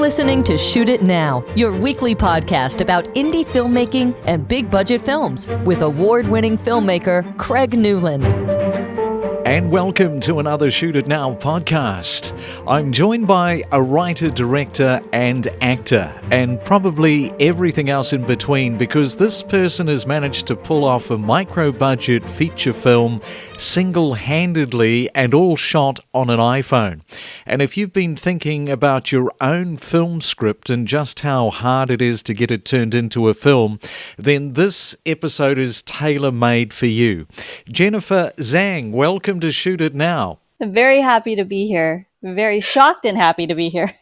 listening to Shoot It Now, your weekly podcast about indie filmmaking and big budget films with award-winning filmmaker Craig Newland. And welcome to another Shoot It Now podcast. I'm joined by a writer, director, and actor, and probably everything else in between, because this person has managed to pull off a micro-budget feature film single-handedly and all shot on an iPhone. And if you've been thinking about your own film script and just how hard it is to get it turned into a film, then this episode is tailor-made for you. Jennifer Zhang, welcome to Shoot It Now. I'm very happy to be here. Very shocked and happy to be here.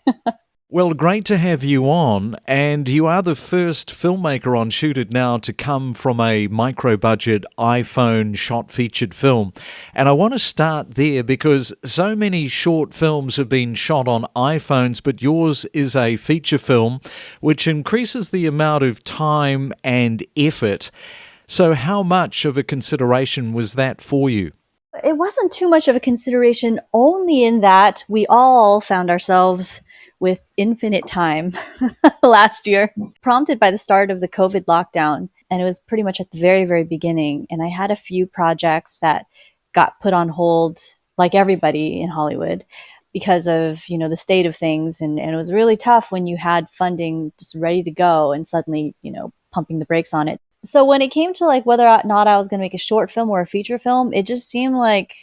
Well, great to have you on, and you are the first filmmaker on Shoot It Now to come from a micro-budget iPhone shot featured film. And I want to start there because so many short films have been shot on iPhones, but yours is a feature film, which increases the amount of time and effort. So how much of a consideration was that for you? It wasn't too much of a consideration, only in that we all found ourselves with infinite time last year, prompted by the start of the COVID lockdown. And it was pretty much at the very, very beginning. And I had a few projects that got put on hold, like everybody in Hollywood, because of, the state of things. And it was really tough when you had funding just ready to go and suddenly, pumping the brakes on it. So when it came to whether or not I was going to make a short film or a feature film, it just seemed like,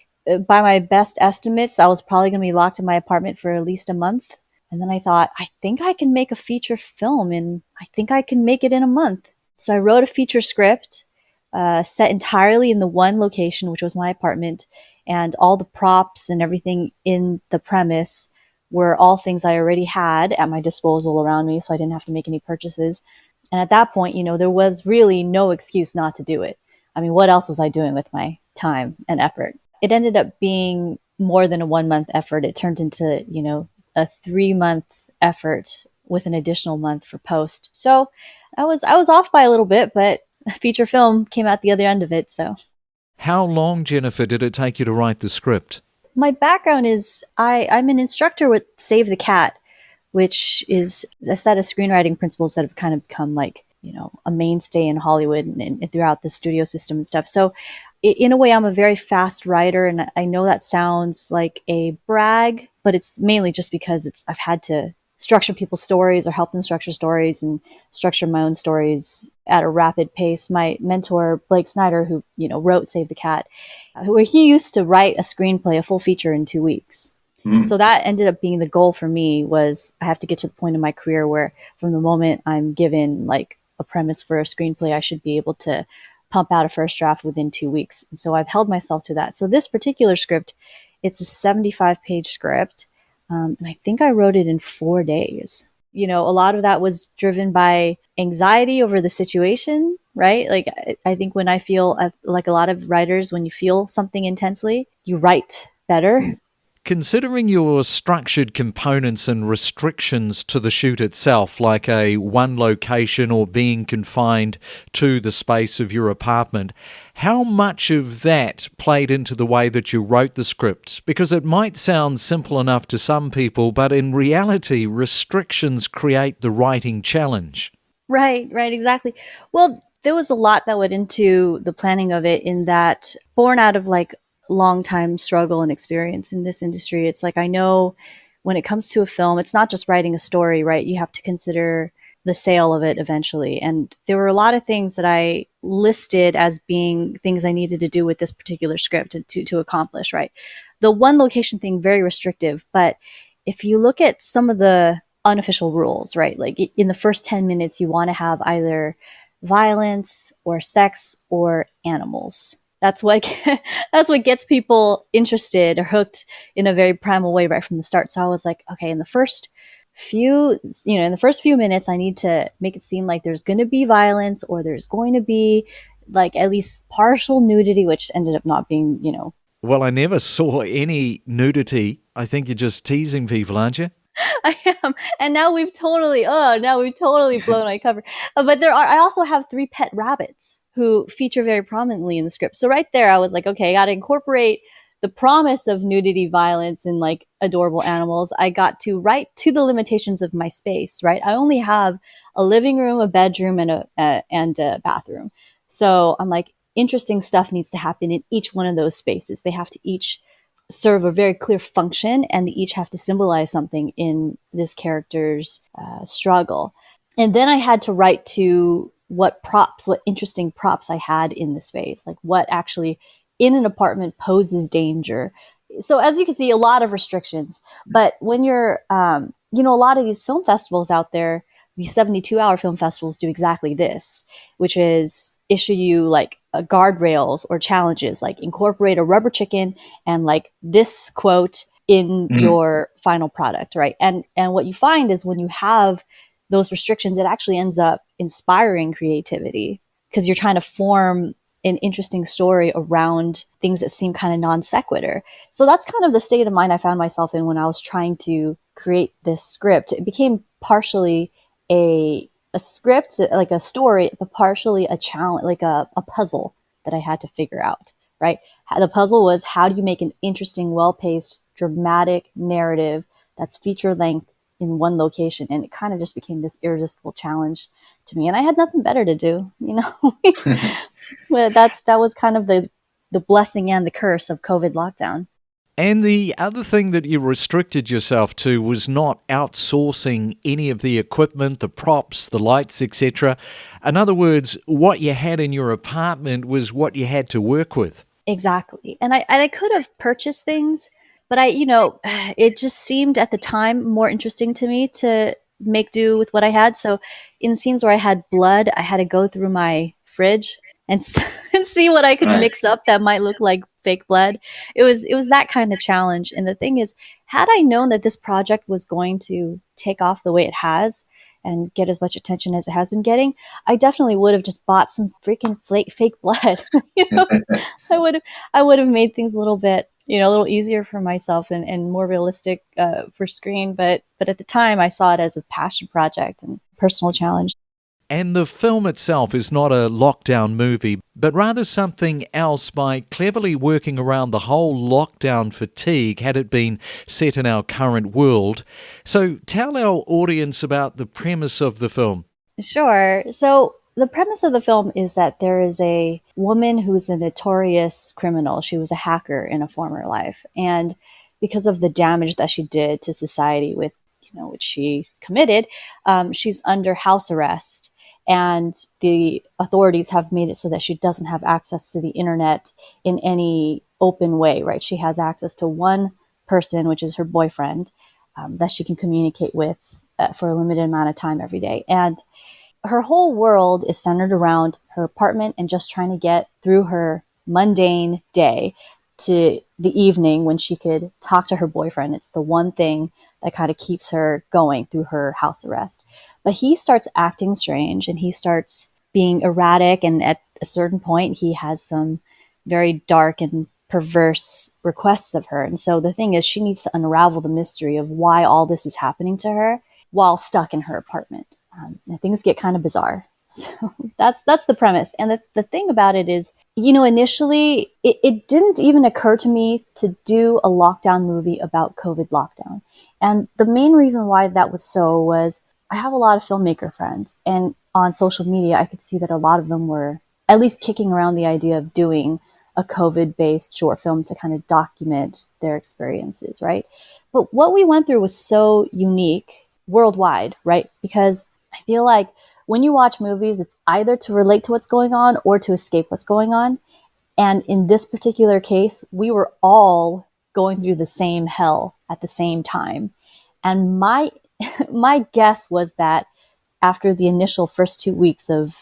by my best estimates, I was probably going to be locked in my apartment for at least a month. And then I thought, I think I can make a feature film, and I think I can make it in a month. So I wrote a feature script set entirely in the one location, which was my apartment, and all the props and everything in the premise were all things I already had at my disposal around me, so I didn't have to make any purchases. And at that point, there was really no excuse not to do it. I mean, what else was I doing with my time and effort? It ended up being more than a 1 month effort. It turned into, a 3 month effort with an additional month for post. So I was off by a little bit, but a feature film came out the other end of it. So how long, Jennifer, did it take you to write the script? My background is I'm an instructor with Save the Cat, which is a set of screenwriting principles that have kind of become a mainstay in Hollywood and throughout the studio system and stuff. So in a way, I'm a very fast writer, and I know that sounds like a brag, but it's mainly just because I've had to structure people's stories or help them structure stories and structure my own stories at a rapid pace. My mentor, Blake Snyder, who, wrote Save the Cat, where he used to write a screenplay, a full feature in 2 weeks. So that ended up being the goal for me. Was I have to get to the point in my career where from the moment I'm given a premise for a screenplay, I should be able to pump out a first draft within 2 weeks. And so I've held myself to that. So this particular script, it's a 75-page script. And I think I wrote it in 4 days. A lot of that was driven by anxiety over the situation, right? I think when I feel like a lot of writers, when you feel something intensely, you write better. Considering your structured components and restrictions to the shoot itself, like a one location or being confined to the space of your apartment, how much of that played into the way that you wrote the script? Because it might sound simple enough to some people, but in reality, restrictions create the writing challenge. Right, exactly. Well, there was a lot that went into the planning of it, in that, born out of long time struggle and experience in this industry. It's I know when it comes to a film, it's not just writing a story, right? You have to consider the sale of it eventually. And there were a lot of things that I listed as being things I needed to do with this particular script to accomplish, right? The one location thing, very restrictive. But if you look at some of the unofficial rules, right? In the first 10 minutes, you want to have either violence or sex or animals. That's what gets people interested or hooked in a very primal way right from the start. So I was like, okay, in the first few minutes, I need to make it seem like there's going to be violence, or there's going to be at least partial nudity, which ended up not being, Well, I never saw any nudity. I think you're just teasing people, aren't you? I am. And now we've totally blown my cover. But I also have 3 pet rabbits who feature very prominently in the script. So right there, I was like, okay, I got to incorporate the promise of nudity, violence, and like adorable animals, I got to right to the limitations of my space, right? I only have a living room, a bedroom, and a bathroom. So I'm like, interesting stuff needs to happen in each one of those spaces. They have to each serve a very clear function, and they each have to symbolize something in this character's struggle. And then I had to write to what interesting props I had in the space, like what actually in an apartment poses danger. So as you can see, a lot of restrictions. But when you're, a lot of these film festivals out there, these 72-hour film festivals do exactly this, which is issue you like guardrails or challenges, like incorporate a rubber chicken and like this quote in your final product, right? And what you find is when you have those restrictions, it actually ends up inspiring creativity because you're trying to form an interesting story around things that seem kind of non sequitur. So that's kind of the state of mind I found myself in when I was trying to create this script. It became partially a script, like a story, but partially a challenge, like a puzzle that I had to figure out, right? The puzzle was, how do you make an interesting, well-paced, dramatic narrative that's feature length in one location? And it kind of just became this irresistible challenge to me. And I had nothing better to do, But that was kind of the blessing and the curse of COVID lockdown. And the other thing that you restricted yourself to was not outsourcing any of the equipment, the props, the lights, etc. In other words, what you had in your apartment was what you had to work with. Exactly. And I could have purchased things, but it just seemed at the time more interesting to me to make do with what I had. So in scenes where I had blood, I had to go through my fridge and, and see what I could mix up that might look like fake blood. It was that kind of challenge. And the thing is, had I known that this project was going to take off the way it has and get as much attention as it has been getting, I definitely would have just bought some freaking fake blood. I would have made things a little bit, a little easier for myself and more realistic for screen. But at the time, I saw it as a passion project and personal challenge. And the film itself is not a lockdown movie, but rather something else by cleverly working around the whole lockdown fatigue had it been set in our current world. So tell our audience about the premise of the film. Sure. So the premise of the film is that there is a woman who's a notorious criminal. She was a hacker in a former life. And because of the damage that she did to society with, which she committed, she's under house arrest. And the authorities have made it so that she doesn't have access to the internet in any open way, right? She has access to one person, which is her boyfriend, that she can communicate with for a limited amount of time every day. And her whole world is centered around her apartment and just trying to get through her mundane day to the evening when she could talk to her boyfriend. It's the one thing that kind of keeps her going through her house arrest. But he starts acting strange and he starts being erratic. And at a certain point, he has some very dark and perverse requests of her. And so the thing is, she needs to unravel the mystery of why all this is happening to her while stuck in her apartment. And things get kind of bizarre. So that's the premise. And the thing about it is, initially, it didn't even occur to me to do a lockdown movie about COVID lockdown. And the main reason why that was so was I have a lot of filmmaker friends. And on social media, I could see that a lot of them were at least kicking around the idea of doing a COVID-based short film to kind of document their experiences, right? But what we went through was so unique worldwide, right? Because I feel like when you watch movies, it's either to relate to what's going on or to escape what's going on. And in this particular case, we were all going through the same hell at the same time. And my guess was that after the initial first 2 weeks of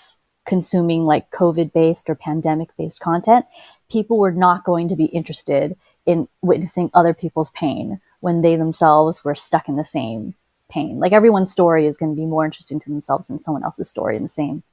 consuming like COVID-based or pandemic-based content, people were not going to be interested in witnessing other people's pain when they themselves were stuck in the same pain. Like everyone's story is going to be more interesting to themselves than someone else's story in the same,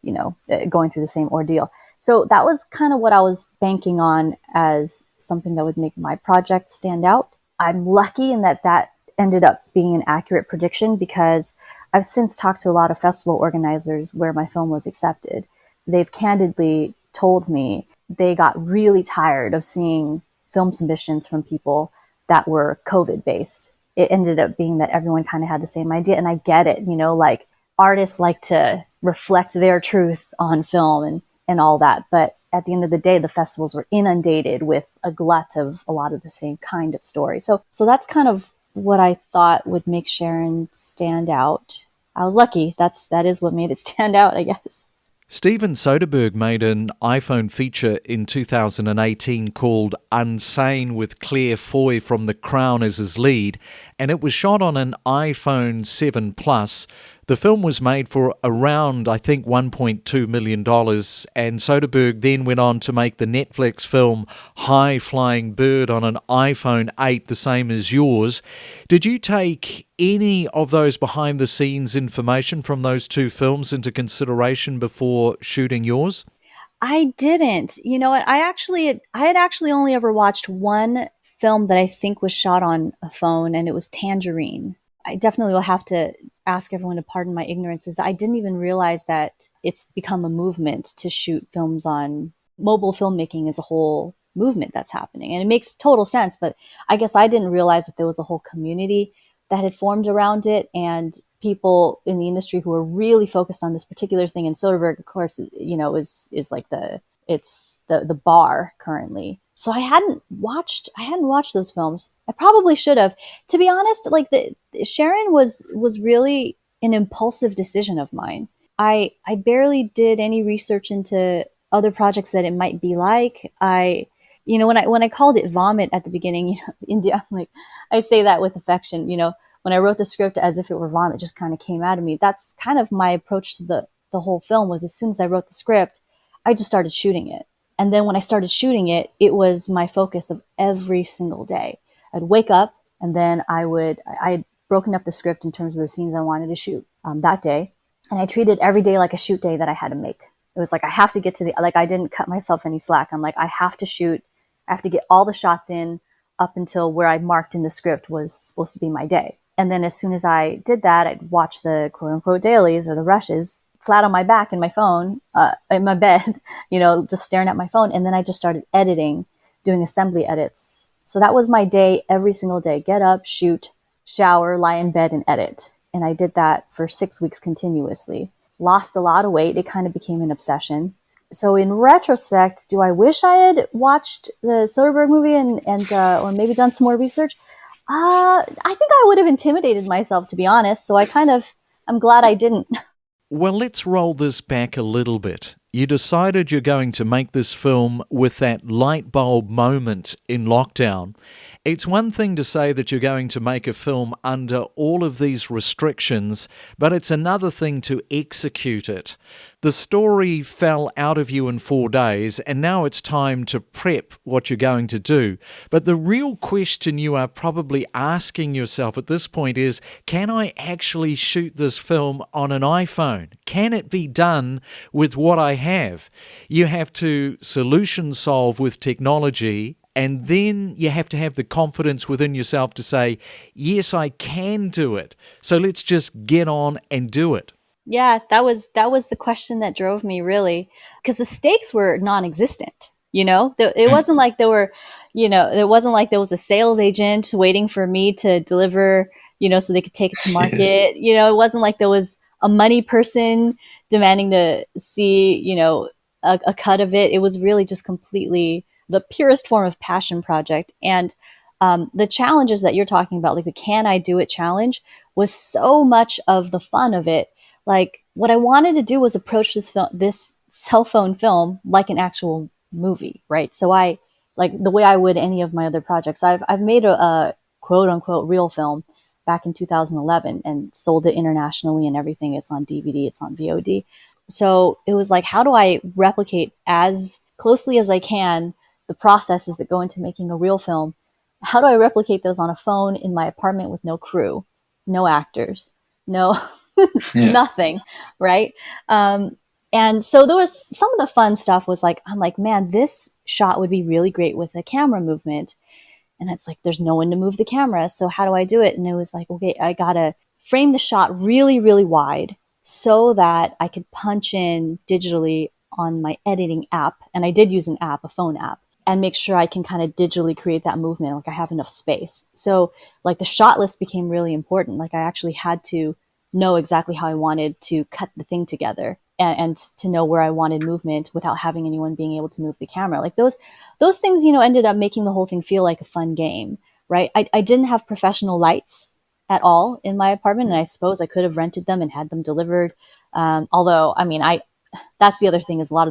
going through the same ordeal. So that was kind of what I was banking on as something that would make my project stand out. I'm lucky in that ended up being an accurate prediction because I've since talked to a lot of festival organizers where my film was accepted. They've candidly told me they got really tired of seeing film submissions from people that were COVID based. It ended up being that everyone kind of had the same idea. And I get it, like artists like to reflect their truth on film and all that. But at the end of the day, the festivals were inundated with a glut of a lot of the same kind of story. So that's kind of what I thought would make Charon stand out. I was lucky. That is what made it stand out, I guess. Steven Soderbergh made an iPhone feature in 2018 called Unsane with Claire Foy from The Crown as his lead, and it was shot on an iPhone 7 Plus. The film was made for around, I think, $1.2 million, and Soderbergh then went on to make the Netflix film High Flying Bird on an iPhone 8, the same as yours. Did you take any of those behind-the-scenes information from those two films into consideration before shooting yours? I didn't. You know what? I had actually only ever watched one film that I think was shot on a phone, and it was Tangerine. I definitely will have to ask everyone to pardon my ignorance, is that I didn't even realize that it's become a movement to shoot films on mobile filmmaking as a whole movement that's happening. And it makes total sense, but I guess I didn't realize that there was a whole community that had formed around it and people in the industry who are really focused on this particular thing. And Soderbergh, of course, is like the bar currently. So I hadn't watched those films. I probably should have. To be honest, like Charon was really an impulsive decision of mine. I barely did any research into other projects that it might be like. When I called it Vomit at the beginning, India, like I say that with affection. When I wrote the script as if it were vomit, just kind of came out of me. That's kind of my approach to the whole film. Was as soon as I wrote the script, I just started shooting it. And then when I started shooting it, it was my focus of every single day. I'd wake up and then I'd broken up the script in terms of the scenes I wanted to shoot that day. And I treated every day like a shoot day that I had to make. It was like, I have to get I didn't cut myself any slack. I'm like, I have to shoot. I have to get all the shots in up until where I marked in the script was supposed to be my day. And then as soon as I did that, I'd watch the quote unquote dailies or the rushes flat on my back in my phone, in my bed, just staring at my phone. And then I just started editing, doing assembly edits. So that was my day every single day. Get up, shoot, shower, lie in bed and edit. And I did that for 6 weeks continuously. Lost a lot of weight. It kind of became an obsession. So in retrospect, do I wish I had watched the Soderbergh movie and or maybe done some more research? I think I would have intimidated myself, to be honest. So I'm glad I didn't. Well, let's roll this back a little bit. You decided you're going to make this film with that light bulb moment in lockdown. It's one thing to say that you're going to make a film under all of these restrictions, but it's another thing to execute it. The story fell out of you in 4 days, and now it's time to prep what you're going to do. But the real question you are probably asking yourself at this point is, can I actually shoot this film on an iPhone? Can it be done with what I have? You have to solution solve with technology, and then you have to have the confidence within yourself to say, yes, I can do it. So let's just get on and do it. Yeah, that was the question that drove me, really, because the stakes were non-existent. It wasn't like it wasn't like there was a sales agent waiting for me to deliver, so they could take it to market. Yes. It wasn't like there was a money person demanding to see, a cut of it. It was really just completely the purest form of passion project. And the challenges that you're talking about, like the can I do it challenge, was so much of the fun of it. Like what I wanted to do was approach this cell phone film like an actual movie, right? So I, like the way I would any of my other projects, I've made a quote unquote real film back in 2011 and sold it internationally and everything. It's on DVD, it's on VOD. So it was like, how do I replicate as closely as I can the processes that go into making a real film? How do I replicate those on a phone in my apartment with no crew, no actors, no nothing, right? And so there was some of the fun stuff was like, I'm like, man, this shot would be really great with a camera movement. And it's like, there's no one to move the camera. So how do I do it? And it was like, okay, I got to frame the shot really, really wide so that I could punch in digitally on my editing app. And I did use an app, a phone app. and make sure I can kind of digitally create that movement. Like I have enough space. So like the shot list became really important. Like I actually had to know exactly how I wanted to cut the thing together and to know where I wanted movement without having anyone being able to move the camera. Like those things, ended up making the whole thing feel like a fun game, right? I didn't have professional lights at all in my apartment. And I suppose I could have rented them and had them delivered. Although, I mean, that's the other thing is all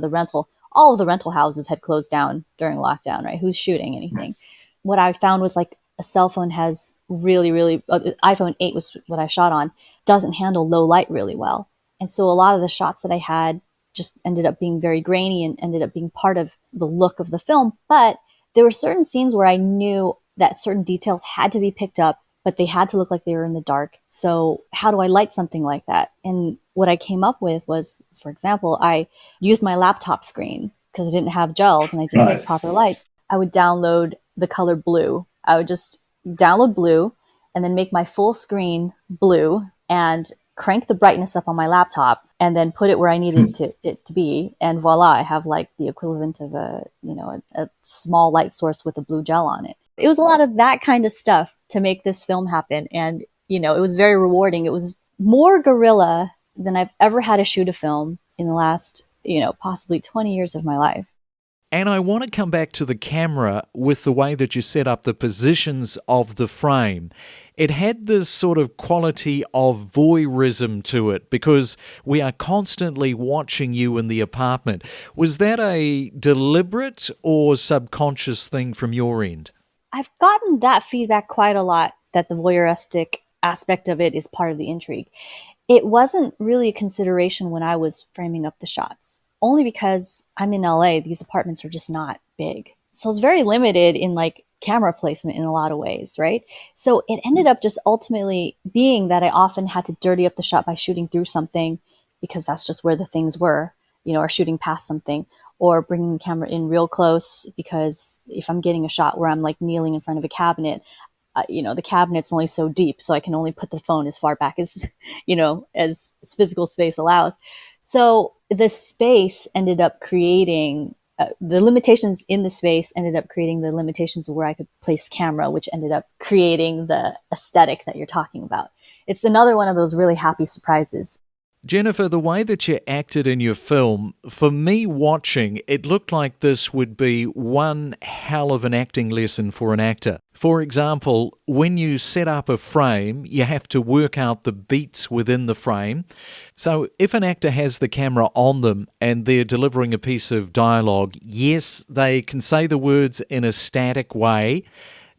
of the rental houses had closed down during lockdown, right? Who's shooting anything? What I found was like a cell phone has really, really, iPhone 8 was what I shot on, doesn't handle low light really well. And so a lot of the shots that I had just ended up being very grainy and ended up being part of the look of the film. But there were certain scenes where I knew that certain details had to be picked up, but they had to look like they were in the dark. So how do I light something like that? And what I came up with was, for example, I used my laptop screen because I didn't have gels and I didn't have proper lights. I would download the color blue. I would just download blue and then make my full screen blue and crank the brightness up on my laptop and then put it where I needed it to be. And voila, I have like the equivalent of a small light source with a blue gel on it. It was a lot of that kind of stuff to make this film happen. And, it was very rewarding. It was more guerrilla than I've ever had to shoot a film in the last, possibly 20 years of my life. And I want to come back to the camera with the way that you set up the positions of the frame. It had this sort of quality of voyeurism to it because we are constantly watching you in the apartment. Was that a deliberate or subconscious thing from your end? I've gotten that feedback quite a lot, that the voyeuristic aspect of it is part of the intrigue. It wasn't really a consideration when I was framing up the shots, only because I'm in LA. These apartments are just not big. So it's very limited in like camera placement in a lot of ways, right? So it ended up just ultimately being that I often had to dirty up the shot by shooting through something because that's just where the things were, or shooting past something, or bringing the camera in real close because if I'm getting a shot where I'm like kneeling in front of a cabinet, the cabinet's only so deep, so I can only put the phone as far back as, as physical space allows. So the space ended up creating the limitations in the space ended up creating the limitations of where I could place camera, which ended up creating the aesthetic that you're talking about. It's another one of those really happy surprises. Jennifer, the way that you acted in your film, for me watching, it looked like this would be one hell of an acting lesson for an actor. For example, when you set up a frame, you have to work out the beats within the frame. So if an actor has the camera on them and they're delivering a piece of dialogue, yes, they can say the words in a static way.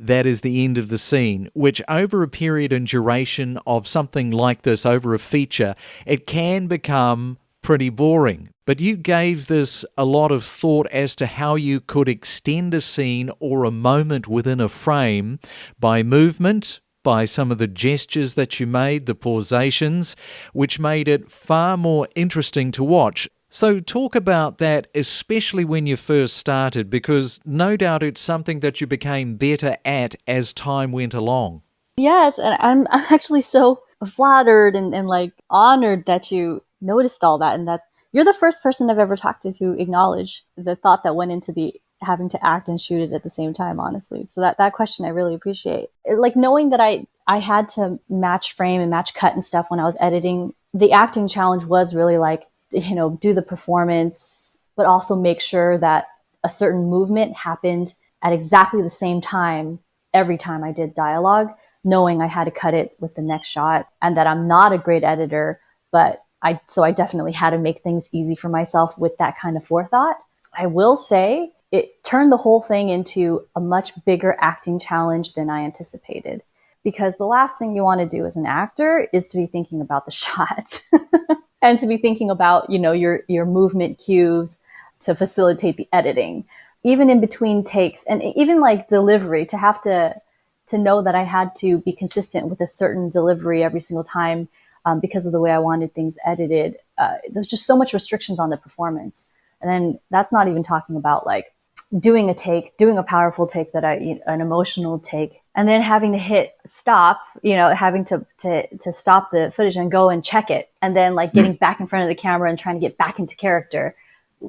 That is the end of the scene, which over a period and duration of something like this, over a feature, it can become pretty boring. But you gave this a lot of thought as to how you could extend a scene or a moment within a frame by movement, by some of the gestures that you made, the pausations, which made it far more interesting to watch. So talk about that, especially when you first started, because no doubt it's something that you became better at as time went along. Yes, and I'm actually so flattered and like honored that you noticed all that and that you're the first person I've ever talked to acknowledge the thought that went into the having to act and shoot it at the same time, honestly. So that question I really appreciate. Like knowing that I had to match frame and match cut and stuff when I was editing, the acting challenge was really like, do the performance, but also make sure that a certain movement happened at exactly the same time every time I did dialogue, knowing I had to cut it with the next shot and that I'm not a great editor, but I definitely had to make things easy for myself with that kind of forethought. I will say it turned the whole thing into a much bigger acting challenge than I anticipated, because the last thing you want to do as an actor is to be thinking about the shot. And to be thinking about, your movement cues to facilitate the editing, even in between takes and even like delivery, to have to know that I had to be consistent with a certain delivery every single time because of the way I wanted things edited. There's just so much restrictions on the performance. And then that's not even talking about like doing a powerful take an emotional take, and then having to hit stop, having to stop the footage and go and check it. And then like getting back in front of the camera and trying to get back into character.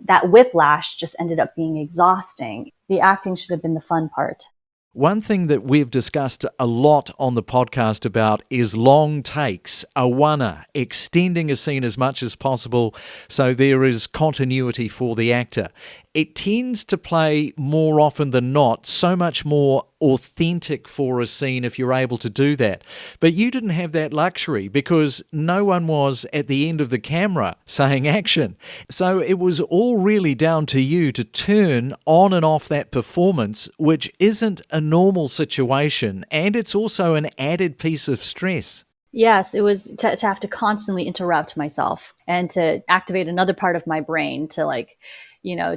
that whiplash just ended up being exhausting. The acting should have been the fun part. One thing that we've discussed a lot on the podcast about is long takes, awana, extending a scene as much as possible so there is continuity for the actor. It tends to play more often than not so much more authentic for a scene if you're able to do that. But you didn't have that luxury because no one was at the end of the camera saying action. So it was all really down to you to turn on and off that performance, which isn't a normal situation, and it's also an added piece of stress. Yes, it was to have to constantly interrupt myself and to activate another part of my brain to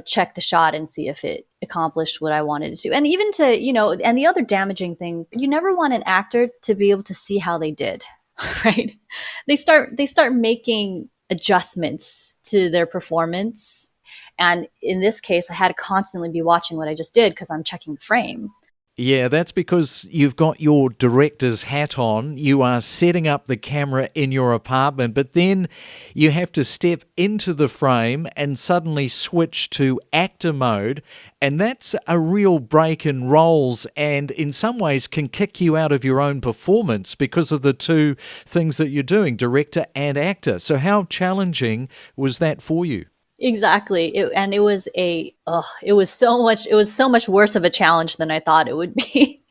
check the shot and see if it accomplished what I wanted it to. And even to, and the other damaging thing, you never want an actor to be able to see how they did, right? They start making adjustments to their performance. And in this case, I had to constantly be watching what I just did because I'm checking the frame. Yeah, that's because you've got your director's hat on. You are setting up the camera in your apartment, but then you have to step into the frame and suddenly switch to actor mode. And that's a real break in roles and in some ways can kick you out of your own performance because of the two things that you're doing, director and actor. So how challenging was that for you? Exactly. It was so much worse of a challenge than I thought it would be.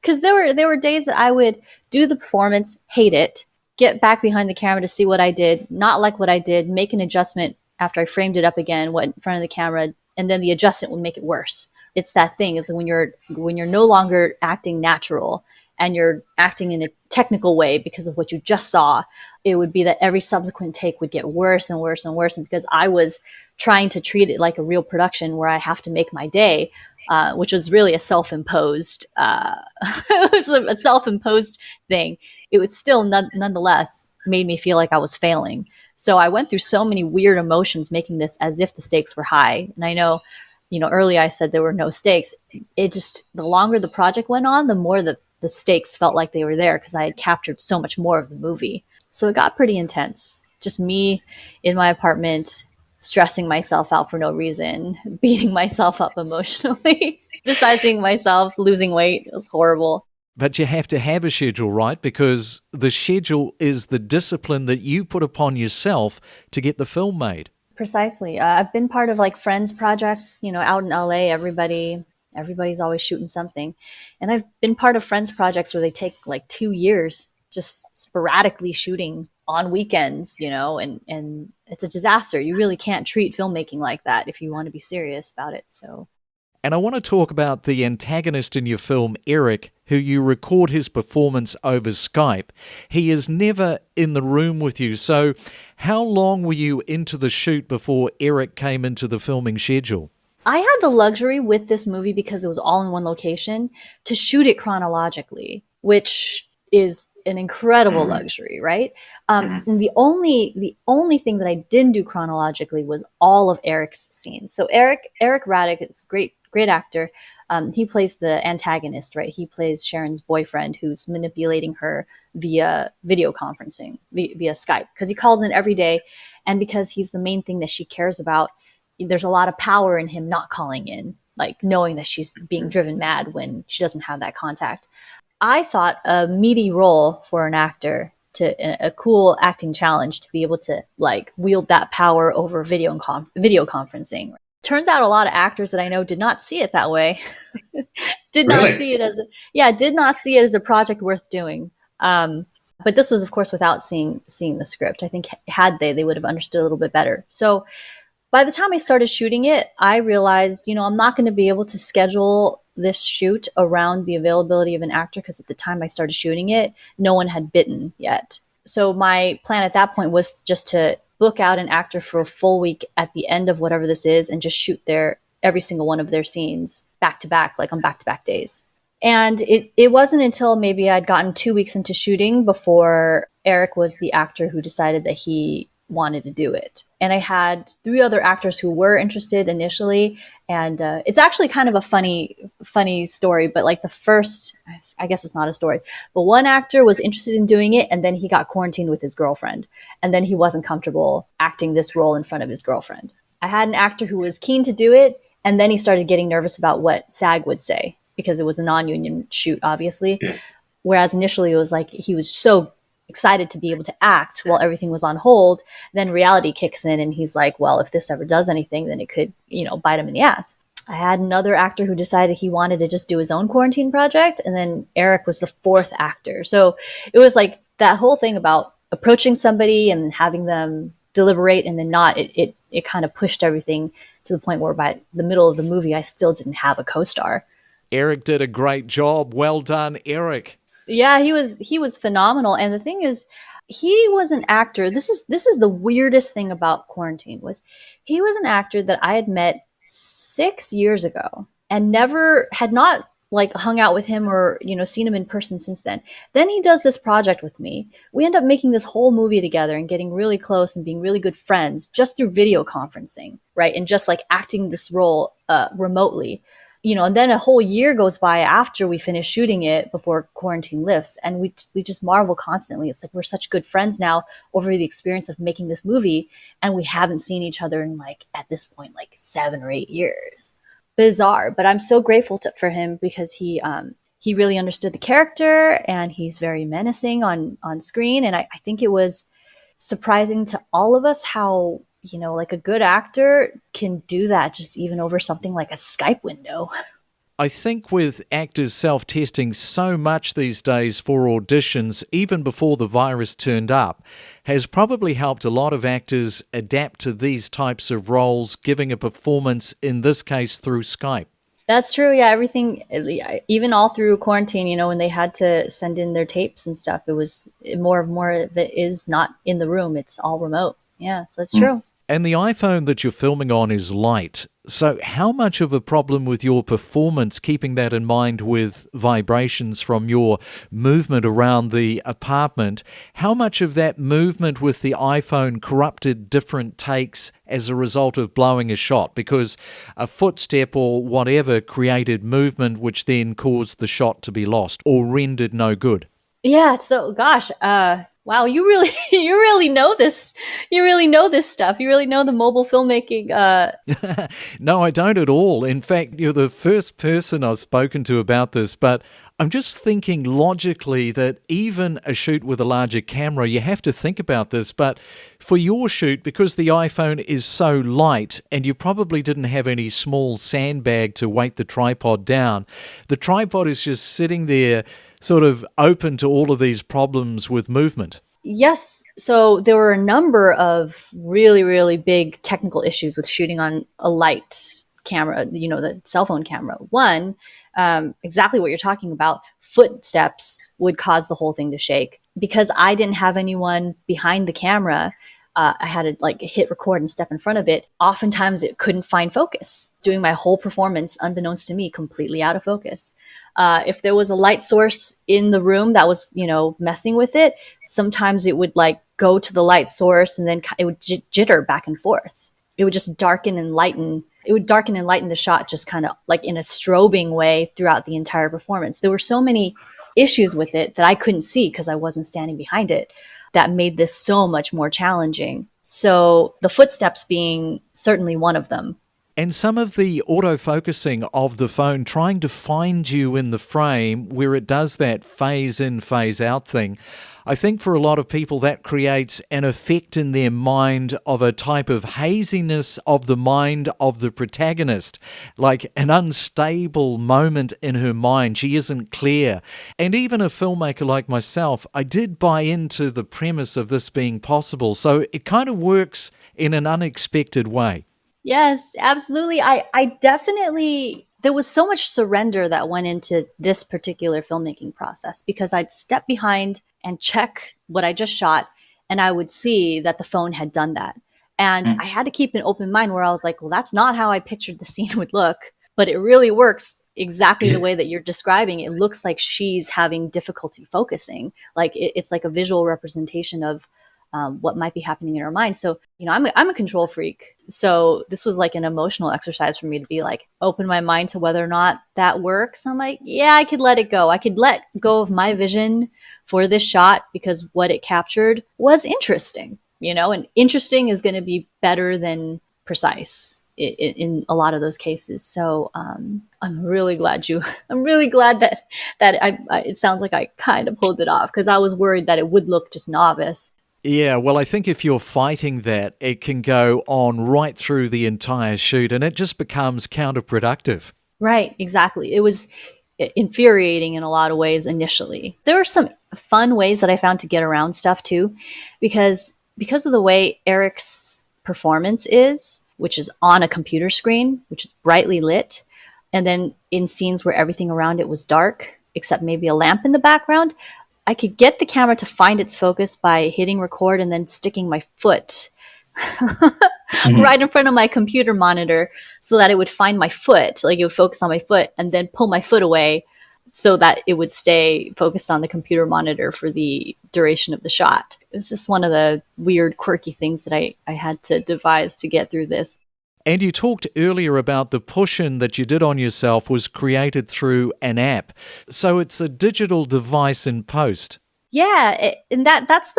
Because there were days that I would do the performance, hate it, get back behind the camera to see what I did, not like what I did, make an adjustment after I framed it up again, what in front of the camera, and then the adjustment would make it worse. It's that thing is when you're no longer acting natural and you're acting in a technical way because of what you just saw, it would be that every subsequent take would get worse and worse and worse. And because I was trying to treat it like a real production where I have to make my day, which was really a self-imposed, it was a self-imposed thing. It would still nonetheless made me feel like I was failing. So I went through so many weird emotions making this as if the stakes were high. And I know, earlier I said there were no stakes. It just, the longer the project went on, the more the stakes felt like they were there because I had captured so much more of the movie. So it got pretty intense. Just me in my apartment, stressing myself out for no reason, beating myself up emotionally, criticizing myself, losing weight. It was horrible. But you have to have a schedule, right? Because the schedule is the discipline that you put upon yourself to get the film made. Precisely. I've been part of like friends projects, out in LA, everybody's always shooting something. And I've been part of friends projects where they take like 2 years just sporadically shooting on weekends, and it's a disaster. You really can't treat filmmaking like that if you want to be serious about it. So. And I want to talk about the antagonist in your film, Eric, who you record his performance over Skype. He is never in the room with you. So how long were you into the shoot before Eric came into the filming schedule? I had the luxury with this movie because it was all in one location to shoot it chronologically, which is an incredible luxury, right? And the only thing that I didn't do chronologically was all of Eric's scenes. So Eric Raddick is great actor. He plays the antagonist, right? He plays Sharon's boyfriend who's manipulating her via video conferencing, via Skype, because he calls in every day. And because he's the main thing that she cares about, there's a lot of power in him not calling in, like knowing that she's being driven mad when she doesn't have that contact. I thought a meaty role for an actor, a cool acting challenge to be able to like wield that power over video conferencing. Turns out a lot of actors that I know did not see it that way. Did not see it as a project worth doing. But this was, of course, without seeing the script. I think had they would have understood a little bit better. So by the time I started shooting it, I realized, I'm not going to be able to schedule this shoot around the availability of an actor because at the time I started shooting it, no one had bitten yet. So my plan at that point was just to book out an actor for a full week at the end of whatever this is and just shoot every single one of their scenes back to back, like on back-to-back days. And it wasn't until maybe I'd gotten 2 weeks into shooting before Eric was the actor who decided that he wanted to do it. And I had 3 other actors who were interested initially. And it's actually kind of a funny story, but like the first, I guess it's not a story, but one actor was interested in doing it. And then he got quarantined with his girlfriend. And then he wasn't comfortable acting this role in front of his girlfriend. I had an actor who was keen to do it, and then he started getting nervous about what SAG would say because it was a non-union shoot, obviously. Yeah. Whereas initially it was like he was so excited to be able to act while everything was on hold. Then reality kicks in and he's like, well, if this ever does anything, then it could, bite him in the ass. I had another actor who decided he wanted to just do his own quarantine project. And then Eric was the fourth actor. So it was like that whole thing about approaching somebody and having them deliberate and then not, it kind of pushed everything to the point where by the middle of the movie, I still didn't have a co-star. Eric did a great job. Well done, Eric. Yeah, he was phenomenal. And the thing is, he was an actor. This is the weirdest thing about quarantine was he was an actor that I had met 6 years ago and never had not like hung out with him or, seen him in person since then. Then he does this project with me. We end up making this whole movie together and getting really close and being really good friends just through video conferencing, right? And just like acting this role remotely. And then a whole year goes by after we finish shooting it before quarantine lifts. And we just marvel constantly. It's like we're such good friends now over the experience of making this movie. And we haven't seen each other in at this point, 7 or 8 years. Bizarre. But I'm so grateful for him because he really understood the character and he's very menacing on screen. And I think it was surprising to all of us how a good actor can do that just even over something like a Skype window. I think with actors self-testing so much these days for auditions, even before the virus turned up, has probably helped a lot of actors adapt to these types of roles, giving a performance, in this case, through Skype. That's true. Yeah, everything, even all through quarantine, when they had to send in their tapes and stuff, it was more of it is not in the room. It's all remote. Yeah, so it's true. And the iPhone that you're filming on is light. So how much of a problem with your performance, keeping that in mind with vibrations from your movement around the apartment, how much of that movement with the iPhone corrupted different takes as a result of blowing a shot? Because a footstep or whatever created movement which then caused the shot to be lost or rendered no good. Yeah, so gosh, wow, you really know this. You really know this stuff. You really know the mobile filmmaking. No, I don't at all. In fact, you're the first person I've spoken to about this, but I'm just thinking logically that even a shoot with a larger camera, you have to think about this. But for your shoot, because the iPhone is so light and you probably didn't have any small sandbag to weight the tripod down, the tripod is just sitting there sort of open to all of these problems with movement. Yes. So there were a number of really, really big technical issues with shooting on a light camera, the cell phone camera. One, exactly what you're talking about, footsteps would cause the whole thing to shake. Because I didn't have anyone behind the camera, I had to hit record and step in front of it. Oftentimes it couldn't find focus. Doing my whole performance, unbeknownst to me, completely out of focus. If there was a light source in the room that was, messing with it, sometimes it would go to the light source and then it would jitter back and forth. It would just darken and lighten. It would darken and lighten the shot just kind of in a strobing way throughout the entire performance. There were so many issues with it that I couldn't see because I wasn't standing behind it. That made this so much more challenging. So the footsteps being certainly one of them. And some of the autofocusing of the phone trying to find you in the frame where it does that phase in, phase out thing. I think for a lot of people that creates an effect in their mind of a type of haziness of the mind of the protagonist, like an unstable moment in her mind. She isn't clear. And even a filmmaker like myself, I did buy into the premise of this being possible. So it kind of works in an unexpected way. Yes, absolutely. I definitely, there was so much surrender that went into this particular filmmaking process because I'd step behind and check what I just shot and I would see that the phone had done that. And I had to keep an open mind where I was like, well, that's not how I pictured the scene would look, but it really works exactly the way that you're describing. It looks like she's having difficulty focusing. It's like a visual representation of what might be happening in her mind. So, I'm a control freak. So this was like an emotional exercise for me to be open my mind to whether or not that works. I'm like, yeah, I could let it go. I could let go of my vision for this shot because what it captured was interesting, and interesting is going to be better than precise in a lot of those cases. So I'm really glad I'm really glad that it sounds like I kind of pulled it off, because I was worried that it would look just novice. Yeah, well, I think if you're fighting that, it can go on right through the entire shoot and it just becomes counterproductive. Right, exactly. It was infuriating in a lot of ways initially. There were some fun ways that I found to get around stuff too, because of the way Eric's performance is, which is on a computer screen, which is brightly lit, and then in scenes where everything around it was dark, except maybe a lamp in the background, I could get the camera to find its focus by hitting record and then sticking my foot right in front of my computer monitor so that it would find my foot, like it would focus on my foot, and then pull my foot away so that it would stay focused on the computer monitor for the duration of the shot. It's just one of the weird, quirky things that I had to devise to get through this. And you talked earlier about the push-in that you did on yourself was created through an app. So it's a digital device in post. Yeah, and that's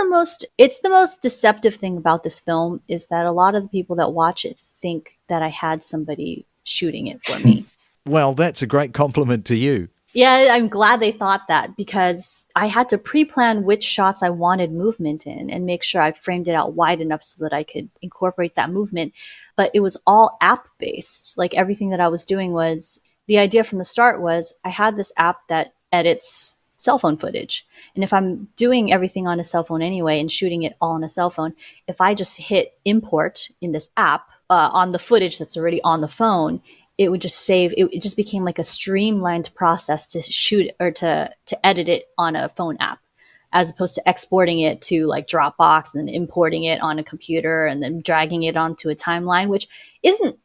it's the most deceptive thing about this film, is that a lot of the people that watch it think that I had somebody shooting it for me. Well, that's a great compliment to you. Yeah, I'm glad they thought that, because I had to pre-plan which shots I wanted movement in and make sure I framed it out wide enough so that I could incorporate that movement. But it was all app-based. Like, everything that I was doing was, the idea from the start was, I had this app that edits cell phone footage. And if I'm doing everything on a cell phone anyway and shooting it all on a cell phone, if I just hit import in this app on the footage that's already on the phone, it would just save. It just became like a streamlined process to shoot or to edit it on a phone app, as opposed to exporting it to like Dropbox and then importing it on a computer and then dragging it onto a timeline, which isn't,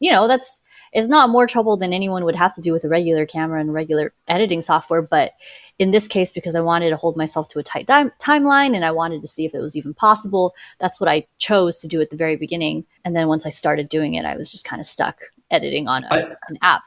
it's not more trouble than anyone would have to do with a regular camera and regular editing software. But in this case, because I wanted to hold myself to a tight timeline and I wanted to see if it was even possible, that's what I chose to do at the very beginning. And then once I started doing it, I was just kind of stuck editing on an app.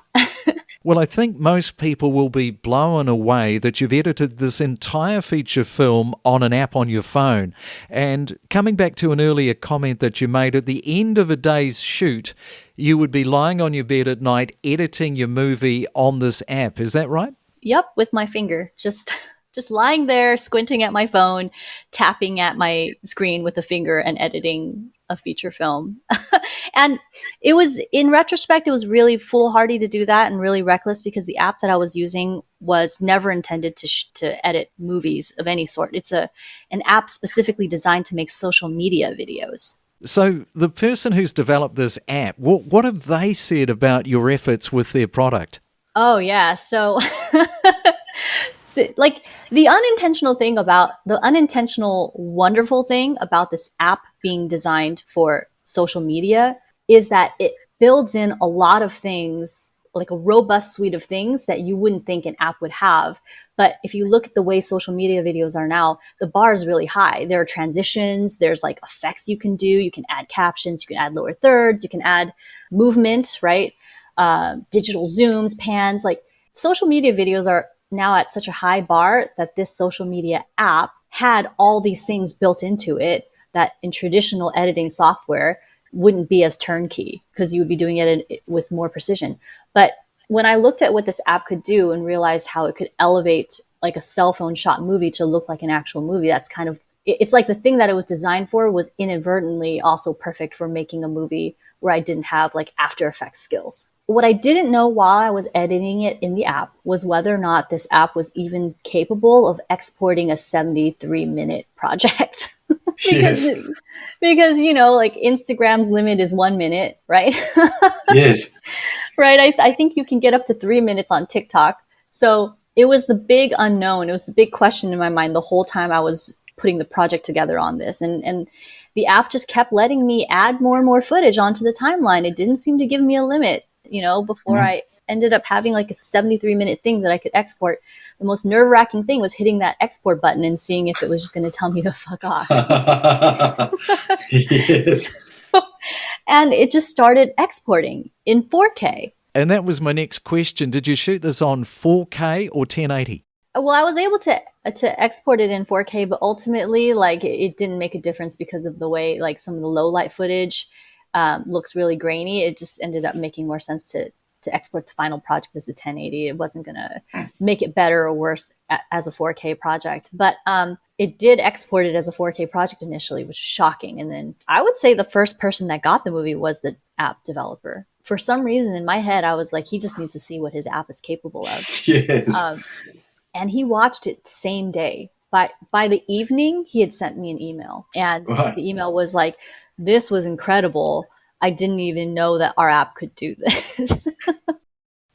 Well, I think most people will be blown away that you've edited this entire feature film on an app on your phone. And coming back to an earlier comment that you made, at the end of a day's shoot, you would be lying on your bed at night editing your movie on this app. Is that right? Yep, with my finger, just lying there, squinting at my phone, tapping at my screen with a finger and editing a feature film. And it was, in retrospect, it was really foolhardy to do that and really reckless, because the app that I was using was never intended to edit movies of any sort. It's an app specifically designed to make social media videos. So the person who's developed this app, what have they said about your efforts with their product? Oh, yeah. So like the unintentional wonderful thing about this app being designed for social media is that it builds in a lot of things, like a robust suite of things that you wouldn't think an app would have. But if you look at the way social media videos are now, the bar is really high. There are transitions, there's like effects you can do, you can add captions, you can add lower thirds, you can add movement, right? Digital zooms, pans. Like, social media videos are now at such a high bar that this social media app had all these things built into it that in traditional editing software wouldn't be as turnkey, because you would be doing it with more precision. But when I looked at what this app could do and realized how it could elevate like a cell phone shot movie to look like an actual movie, that's kind of, it's like the thing that it was designed for was inadvertently also perfect for making a movie where I didn't have like After Effects skills. What I didn't know while I was editing it in the app was whether or not this app was even capable of exporting a 73-minute project. because like Instagram's limit is 1 minute, right? Yes. Right. I think you can get up to 3 minutes on TikTok. So it was the big unknown. It was the big question in my mind the whole time I was putting the project together on this. And the app just kept letting me add more and more footage onto the timeline. It didn't seem to give me a limit, before I ended up having like a 73-minute thing that I could export. The most nerve-wracking thing was hitting that export button and seeing if it was just going to tell me to fuck off. Yes. And it just started exporting in 4K. And that was my next question. Did you shoot this on 4K or 1080? Well, I was able to export it in 4K, but ultimately, like, it didn't make a difference because of the way, like, some of the low light footage looks really grainy. It just ended up making more sense to export the final project as a 1080. It wasn't going to make it better or worse as a 4K project. But it did export it as a 4K project initially, which was shocking. And then I would say the first person that got the movie was the app developer. For some reason in my head, I was like, he just needs to see what his app is capable of. Yes. And he watched it same day. By the evening, he had sent me an email. And Right. the email was like, this was incredible. I didn't even know that our app could do this.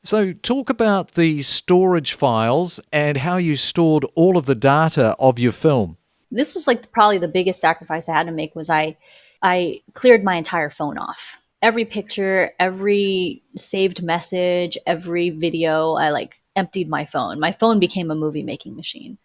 So talk about the storage files and how you stored all of the data of your film. This was like probably the biggest sacrifice I had to make was I cleared my entire phone off. Every picture, every saved message, every video, I like emptied my phone. My phone became a movie making machine.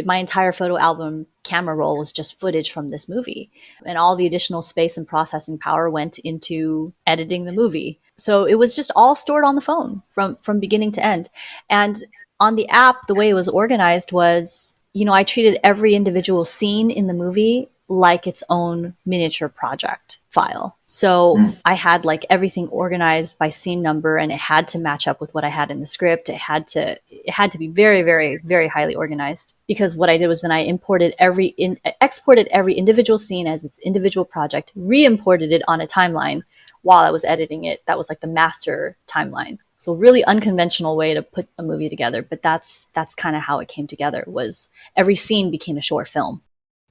My entire photo album camera roll was just footage from this movie. And all the additional space and processing power went into editing the movie. So it was just all stored on the phone from beginning to end. And on the app, the way it was organized was, I treated every individual scene in the movie like its own miniature project file. So I had like everything organized by scene number, and it had to match up with what I had in the script. It had to be very, very, very highly organized, because what I did was then I exported every individual scene as its individual project, re-imported it on a timeline while I was editing it. That was like the master timeline. So really unconventional way to put a movie together, but that's kind of how it came together. Was every scene became a short film.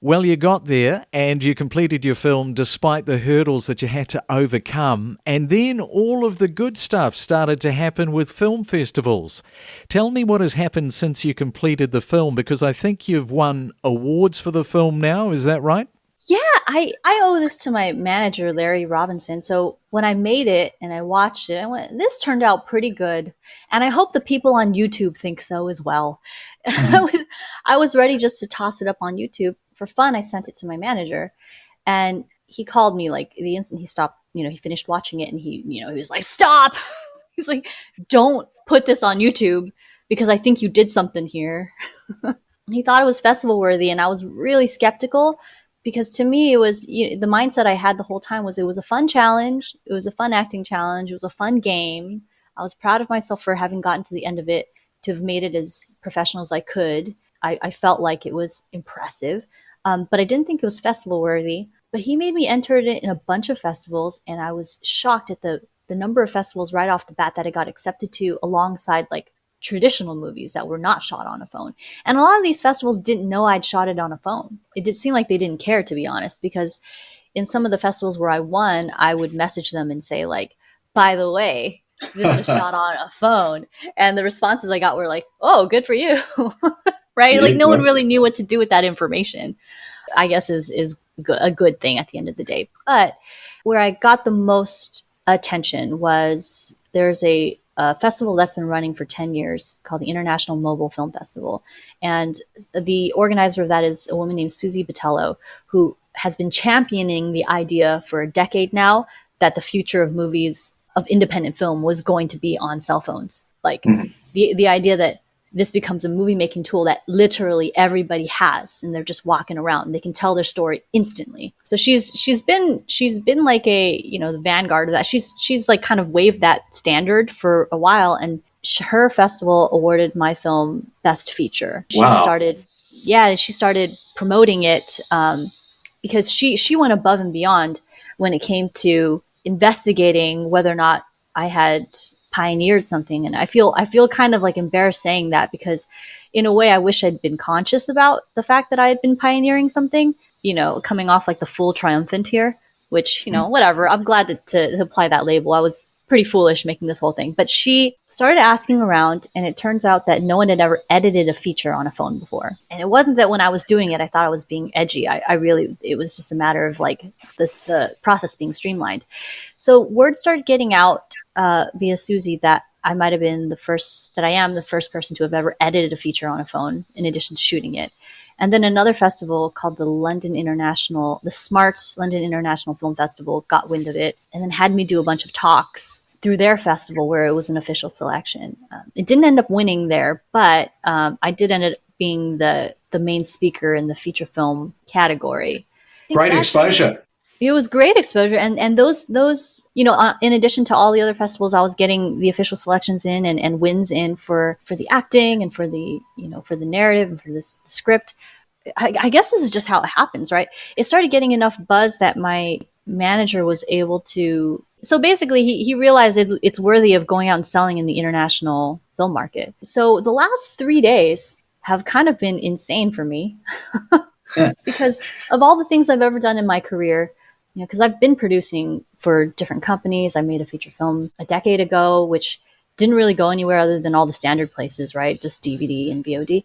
Well, you got there and you completed your film despite the hurdles that you had to overcome. And then all of the good stuff started to happen with film festivals. Tell me what has happened since you completed the film, because I think you've won awards for the film now. Is that right? Yeah, I owe this to my manager, Larry Robinson. So when I made it and I watched it, I went, this turned out pretty good. And I hope the people on YouTube think so as well. I was ready just to toss it up on YouTube. For fun, I sent it to my manager, and he called me like the instant he stopped, he finished watching it, and he was like, stop. He's like, don't put this on YouTube because I think you did something here. He thought it was festival worthy, and I was really skeptical, because to me it was, the mindset I had the whole time was it was a fun challenge. It was a fun acting challenge. It was a fun game. I was proud of myself for having gotten to the end of it, to have made it as professional as I could. I felt like it was impressive. But I didn't think it was festival worthy. But he made me enter it in a bunch of festivals, and I was shocked at the number of festivals right off the bat that I got accepted to, alongside like traditional movies that were not shot on a phone. And a lot of these festivals didn't know I'd shot it on a phone. It did seem like they didn't care, to be honest, because in some of the festivals where I won, I would message them and say like, by the way, this was shot on a phone. And the responses I got were like, oh, good for you. Right? Like no one really knew what to do with that information, I guess is a good thing at the end of the day. But where I got the most attention was there's a festival that's been running for 10 years called the International Mobile Film Festival. And the organizer of that is a woman named Susie Botello, who has been championing the idea for a decade now that the future of movies, of independent film, was going to be on cell phones. Like the idea that this becomes a movie making tool that literally everybody has, and they're just walking around and they can tell their story instantly. So she's been like a, the vanguard of that. She's like kind of waved that standard for a while, and her festival awarded my film Best Feature. She started promoting it because she went above and beyond when it came to investigating whether or not I had pioneered something. And I feel kind of like embarrassed saying that, because in a way I wish I'd been conscious about the fact that I had been pioneering something, coming off like the full triumphant here, which, whatever. I'm glad to apply that label. I was pretty foolish making this whole thing. But she started asking around, and it turns out that no one had ever edited a feature on a phone before. And it wasn't that when I was doing it, I thought I was being edgy. It was just a matter of like the process being streamlined. So word started getting out via Susie that I might have been the first person to have ever edited a feature on a phone in addition to shooting it. And then another festival called the Smarts London International Film Festival got wind of it, and then had me do a bunch of talks through their festival where it was an official selection. It didn't end up winning there, but I did end up being the main speaker in the feature film category. Great exposure. It was great exposure, and those in addition to all the other festivals, I was getting the official selections in and wins in for the acting and for the for the narrative and for the script. I guess this is just how it happens, right? It started getting enough buzz that my manager was able to. So basically, he realized it's worthy of going out and selling in the international film market. So the last 3 days have kind of been insane for me because of all the things I've ever done in my career. Because I've been producing for different companies. I made a feature film a decade ago, which didn't really go anywhere other than all the standard places, right? Just DVD and VOD.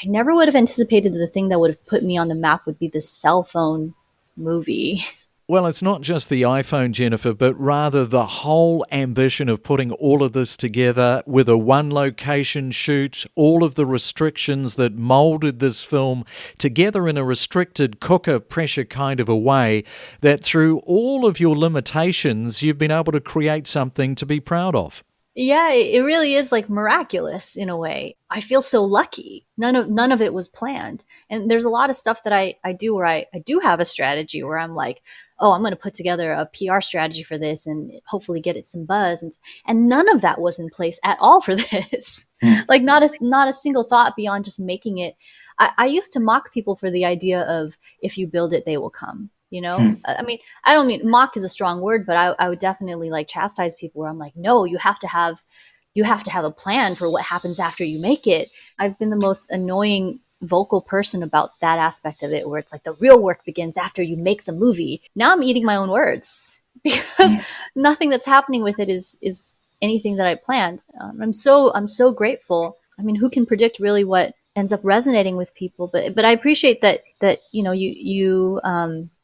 I never would have anticipated that the thing that would have put me on the map would be this cell phone movie. Well, it's not just the iPhone, Jennifer, but rather the whole ambition of putting all of this together with a one-location shoot, all of the restrictions that moulded this film together in a restricted cooker pressure kind of a way, that through all of your limitations, you've been able to create something to be proud of. Yeah, it really is like miraculous in a way. I feel so lucky. None of it was planned. And there's a lot of stuff that I do where I do have a strategy where I'm like, oh, I'm going to put together a PR strategy for this and hopefully get it some buzz. And none of that was in place at all for this. Like not a single thought beyond just making it. I used to mock people for the idea of if you build it, they will come. I mean, I don't mean mock is a strong word, but I would definitely like chastise people where I'm like, no, you have to have a plan for what happens after you make it. I've been the most annoying vocal person about that aspect of it, where it's like the real work begins after you make the movie. Now I'm eating my own words because nothing that's happening with it is anything that I planned. I'm so grateful. I mean, who can predict really what ends up resonating with people? But I appreciate that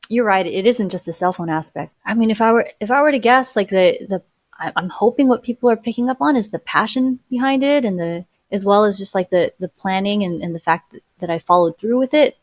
you're right. It isn't just the cell phone aspect. I mean, if I were to guess, like I'm hoping what people are picking up on is the passion behind it, and as well as just like the planning and the fact that I followed through with it.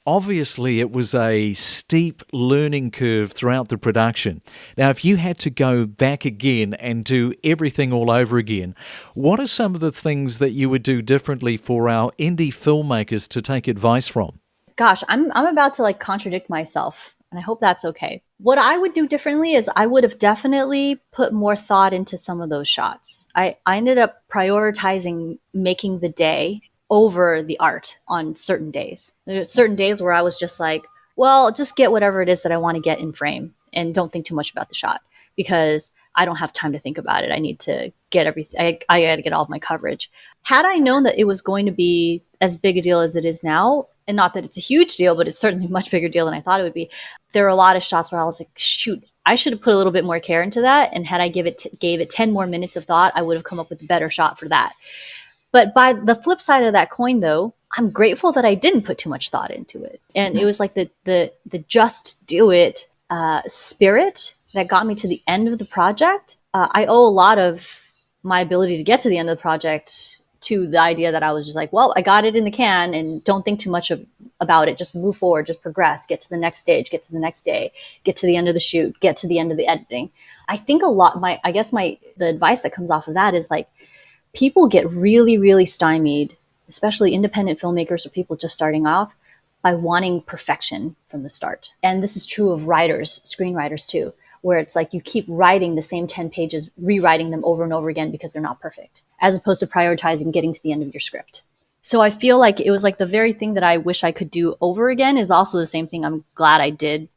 Obviously, it was a steep learning curve throughout the production. Now, if you had to go back again and do everything all over again, what are some of the things that you would do differently for our indie filmmakers to take advice from? Gosh, I'm about to like contradict myself, and I hope that's okay. What I would do differently is I would have definitely put more thought into some of those shots. I ended up prioritizing making the day over the art on certain days. There's certain days where I was just like, well, just get whatever it is that I want to get in frame and don't think too much about the shot because I don't have time to think about it. I need to get everything. I got to get all of my coverage. Had I known that it was going to be as big a deal as it is now, and not that it's a huge deal, but it's certainly a much bigger deal than I thought it would be. There were a lot of shots where I was like, shoot, I should have put a little bit more care into that. And had I gave it 10 more minutes of thought, I would have come up with a better shot for that. But by the flip side of that coin, though, I'm grateful that I didn't put too much thought into it. And it was like the just do it spirit that got me to the end of the project. I owe a lot of my ability to get to the end of the project to the idea that I was just like, well, I got it in the can and don't think too much about it. Just move forward, just progress, get to the next stage, get to the next day, get to the end of the shoot, get to the end of the editing. I think the advice that comes off of that is like, people get really, really stymied, especially independent filmmakers or people just starting off, by wanting perfection from the start. And this is true of writers, screenwriters too, where it's like you keep writing the same 10 pages, rewriting them over and over again because they're not perfect, as opposed to prioritizing getting to the end of your script. So I feel like it was like the very thing that I wish I could do over again is also the same thing I'm glad I did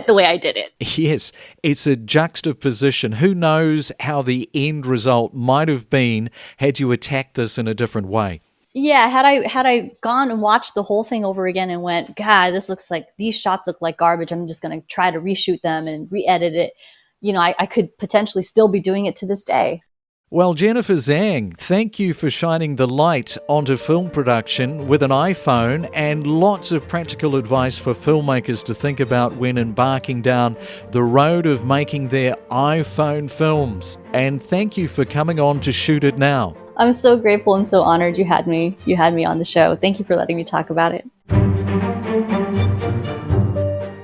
the way I did it. Yes, it's a juxtaposition. Who knows how the end result might have been had you attacked this in a different way? Yeah, had I gone and watched the whole thing over again and went, God, these shots look like garbage. I'm just going to try to reshoot them and re-edit it. I could potentially still be doing it to this day. Well, Jennifer Zhang, thank you for shining the light onto film production with an iPhone and lots of practical advice for filmmakers to think about when embarking down the road of making their iPhone films. And thank you for coming on to Shoot It Now. I'm so grateful and so honored you had me on the show. Thank you for letting me talk about it.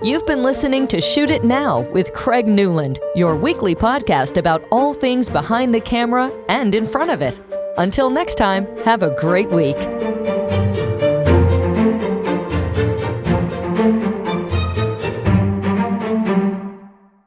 You've been listening to Shoot It Now with Craig Newland, your weekly podcast about all things behind the camera and in front of it. Until next time, have a great week.